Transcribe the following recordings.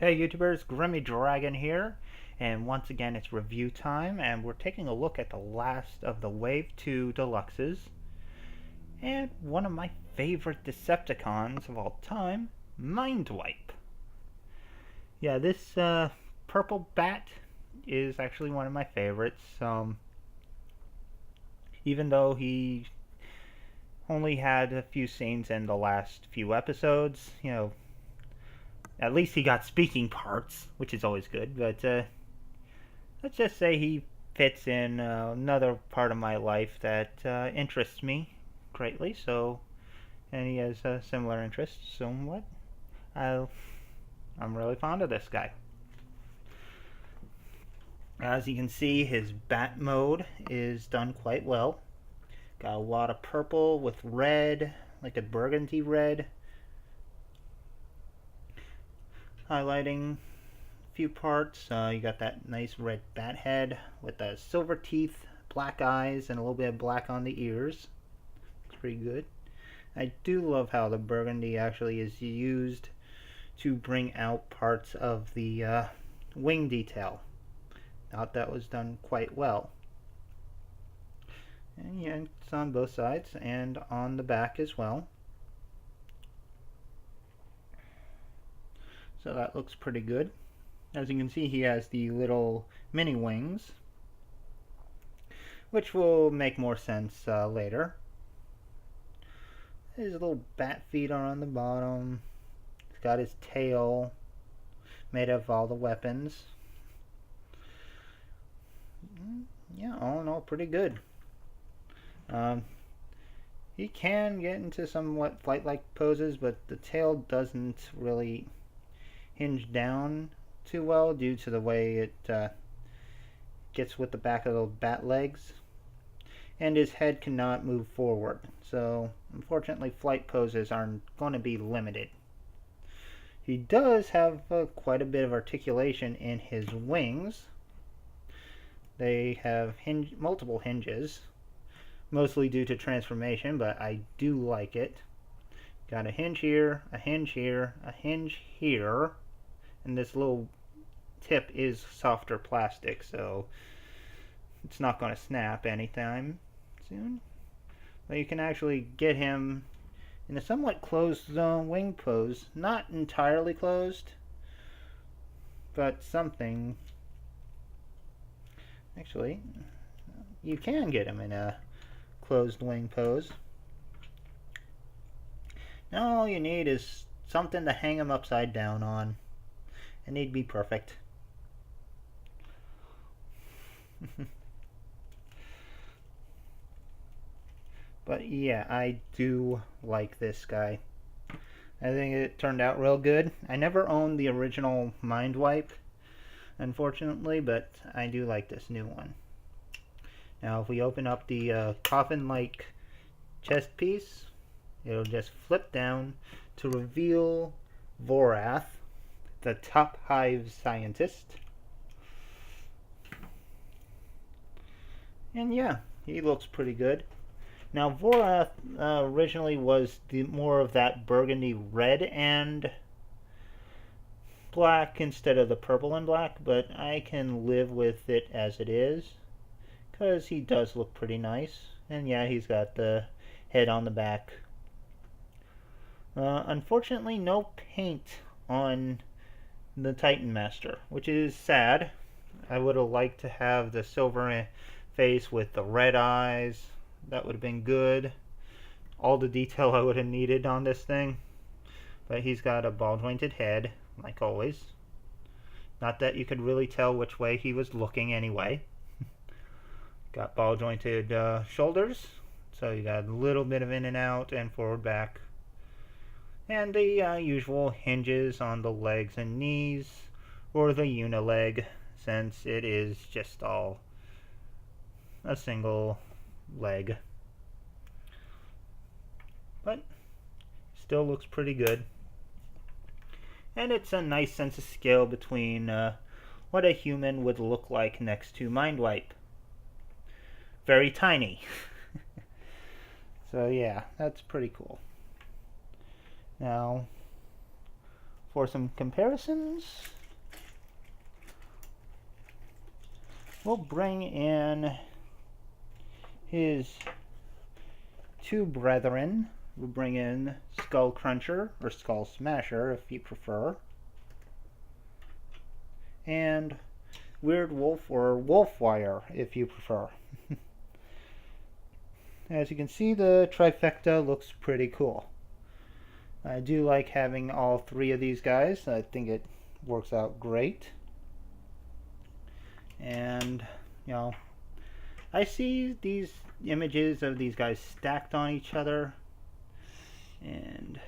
Hey YouTubers, Grimmy Dragon here, and once again it's review time, and we're taking a look at the last of the Wave 2 Deluxes, and one of my favorite Decepticons of all time, Mindwipe. Yeah, this purple bat is actually one of my favorites, even though he only had a few scenes in the last few episodes, at least he got speaking parts, which is always good, but let's just say he fits in another part of my life that interests me greatly. So, and he has similar interests somewhat. I'm really fond of this guy. As you can see, his bat mode is done quite well. Got a lot of purple with red, like a burgundy red, highlighting few parts. You got that nice red bat head with the silver teeth, black eyes, and a little bit of black on the ears. It's pretty good. I do love how the burgundy actually is used to bring out parts of the wing detail. Thought that was done quite well. And yeah, it's on both sides and on the back as well. So that looks pretty good. As you can see, he has the little mini wings, which will make more sense later. His little bat feet are on the bottom. He's got his tail made of all the weapons. Yeah, all in all, pretty good. He can get into somewhat flight-like poses, but the tail doesn't really hinge down too well due to the way it gets with the back of the bat legs, and his head cannot move forward, so unfortunately flight poses are going to be limited. He does have quite a bit of articulation in his wings. They have multiple hinges, mostly due to transformation, but I do like it. Got a hinge here, a hinge here, a hinge here, and this little tip is softer plastic, so it's not going to snap anytime soon. But you can actually get him in a somewhat closed wing pose. Not entirely closed, but something. Actually, you can get him in a closed wing pose. Now all you need is something to hang him upside down on, and he'd be perfect. But yeah, I do like this guy. I think it turned out real good. I never owned the original Mindwipe, unfortunately, but I do like this new one. Now if we open up the coffin-like chest piece, it'll just flip down to reveal Vorath, the top hive scientist. And yeah, he looks pretty good. Now Vorath originally was more of that burgundy red and black instead of the purple and black, but I can live with it as it is because he does look pretty nice. And yeah, he's got the head on the back. Unfortunately, no paint on the Titan Master, which is sad. I would have liked to have the silver face with the red eyes. That would have been good. All the detail I would have needed on this thing. But he's got a ball jointed head, like always. Not that you could really tell which way he was looking anyway. Got ball jointed shoulders, so you got a little bit of in and out and forward back. And the usual hinges on the legs and knees, or the unileg, since it is just all a single leg. But still looks pretty good. And it's a nice sense of scale between what a human would look like next to Mindwipe. Very tiny. So yeah, that's pretty cool. Now, for some comparisons, we'll bring in his two brethren. We'll bring in Skull Cruncher, or Skull Smasher if you prefer, and Weird Wolf, or Wolfwire if you prefer. As you can see, the trifecta looks pretty cool. I do like having all three of these guys. I think it works out great. And, you know, I see these images of these guys stacked on each other. And,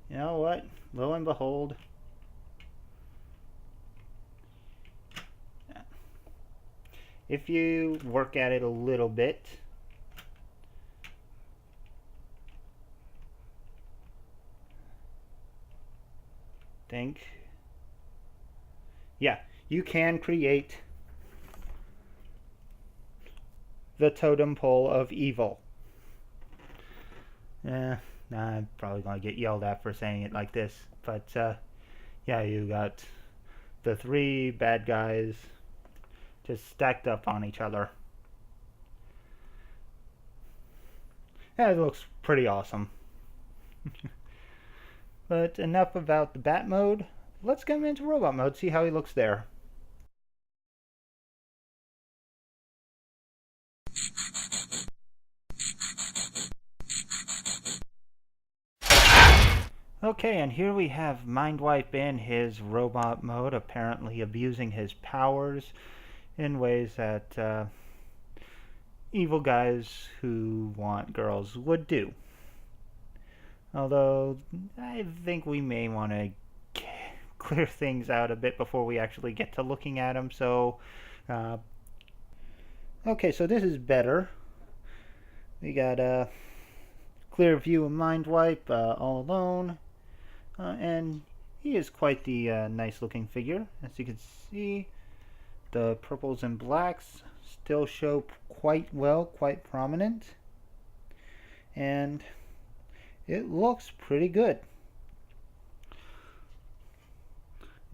you know what? Lo and behold, if you work at it a little bit, yeah, you can create the totem pole of evil. I'm probably going to get yelled at for saying it like this, but yeah, you got the three bad guys just stacked up on each other. Yeah, it looks pretty awesome. But enough about the bat mode. Let's get him into robot mode, see how he looks there. Okay, and here we have Mindwipe in his robot mode, apparently abusing his powers in ways that evil guys who want girls would do. Although, I think we may want to clear things out a bit before we actually get to looking at him, so... okay, so this is better. We got a clear view of Mindwipe all alone. And he is quite the nice looking figure. As you can see, the purples and blacks still show quite well, quite prominent. And it looks pretty good.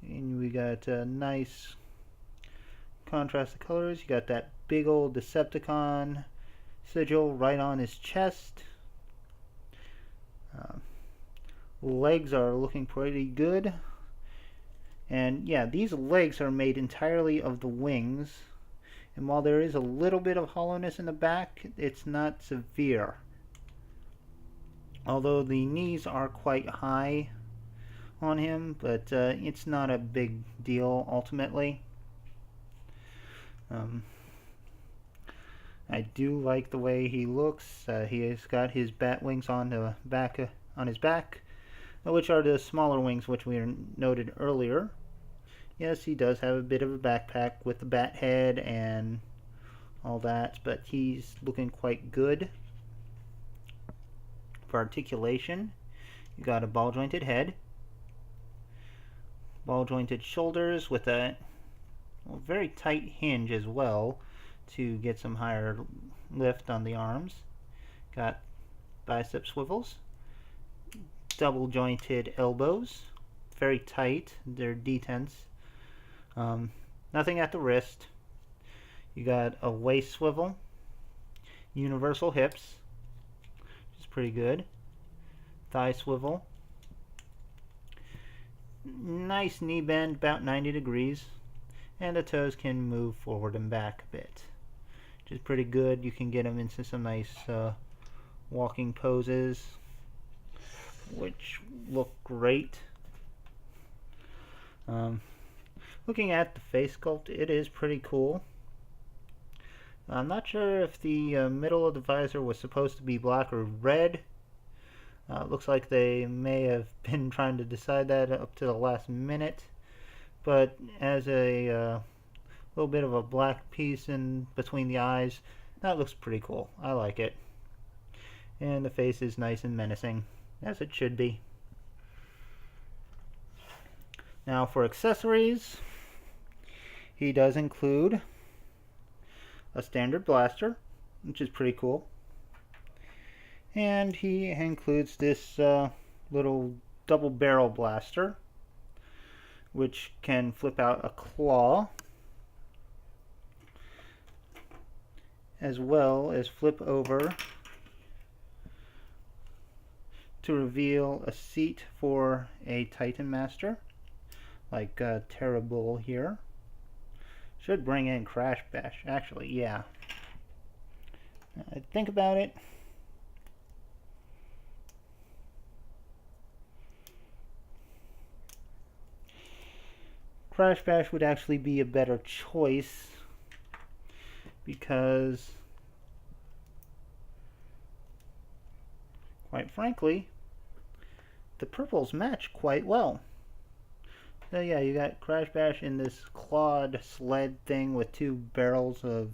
And we got a nice contrast of colors. You got that big old Decepticon sigil right on his chest. Legs are looking pretty good. And yeah, these legs are made entirely of the wings. And while there is a little bit of hollowness in the back, it's not severe. Although the knees are quite high on him, but it's not a big deal ultimately. I do like the way he looks. He has got his bat wings on the back, on his back, which are the smaller wings which we noted earlier. Yes, he does have a bit of a backpack with the bat head and all that, but he's looking quite good. For articulation, you got a ball jointed head, ball jointed shoulders with a very tight hinge as well to get some higher lift on the arms. Got bicep swivels, double jointed elbows, very tight, they're detents. Nothing at the wrist. You got a waist swivel, universal hips, which is pretty good, thigh swivel, nice knee bend about 90 degrees, and the toes can move forward and back a bit, which is pretty good. You can get them into some nice walking poses, which look great. Looking at the face sculpt, it is pretty cool. I'm not sure if the middle of the visor was supposed to be black or red. Looks like they may have been trying to decide that up to the last minute, but as a little bit of a black piece in between the eyes, that looks pretty cool. I like it. And the face is nice and menacing, as it should be. Now for accessories, he does include a standard blaster, which is pretty cool. And he includes this little double barrel blaster, which can flip out a claw, as well as flip over to reveal a seat for a Titan Master, like Terrible here. Should bring in Crash Bash, actually, yeah. Think about it. Crash Bash would actually be a better choice because, quite frankly, the purples match quite well. So yeah, you got Crash Bash in this clawed sled thing with two barrels of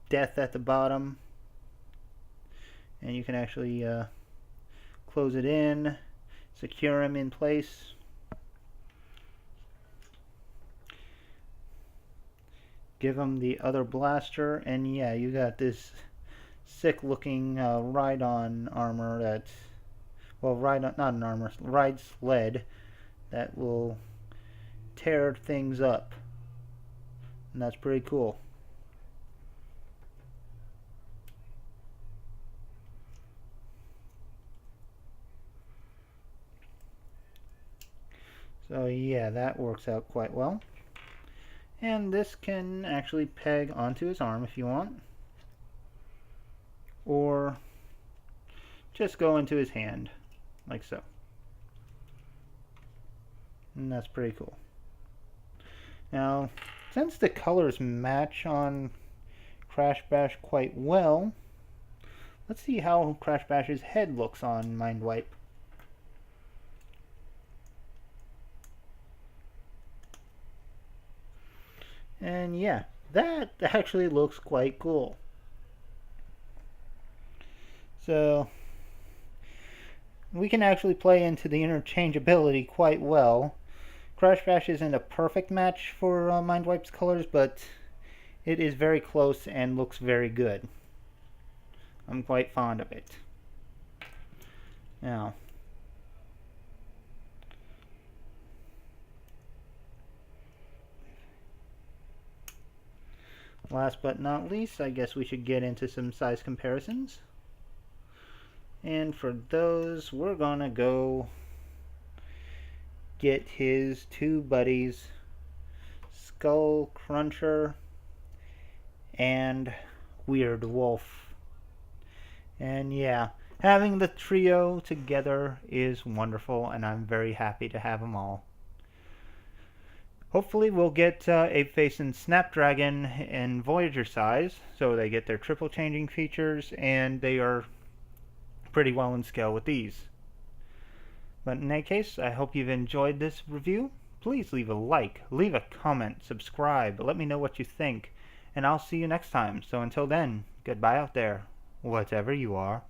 death at the bottom. And you can actually close it in, secure him in place. Give him the other blaster, and yeah, you got this sick looking ride-on armor that, well, not an armor, ride sled that will tear things up. And that's pretty cool. So yeah, that works out quite well. And this can actually peg onto his arm if you want. Or just go into his hand, like so. And that's pretty cool. Now, since the colors match on Crash Bash quite well, let's see how Crash Bash's head looks on Mindwipe. And yeah, that actually looks quite cool. So we can actually play into the interchangeability quite well. Crash Bash isn't a perfect match for Mindwipe's colors, but it is very close and looks very good. I'm quite fond of it. Now, last but not least, I guess we should get into some size comparisons. And for those, we're gonna go get his two buddies, Skull Cruncher and Weird Wolf. And yeah, having the trio together is wonderful, and I'm very happy to have them all. Hopefully we'll get Apeface and Snapdragon in Voyager size, so they get their triple changing features, and they are pretty well in scale with these. But in any case, I hope you've enjoyed this review. Please leave a like, leave a comment, subscribe, let me know what you think, and I'll see you next time. So until then, goodbye out there, whatever you are.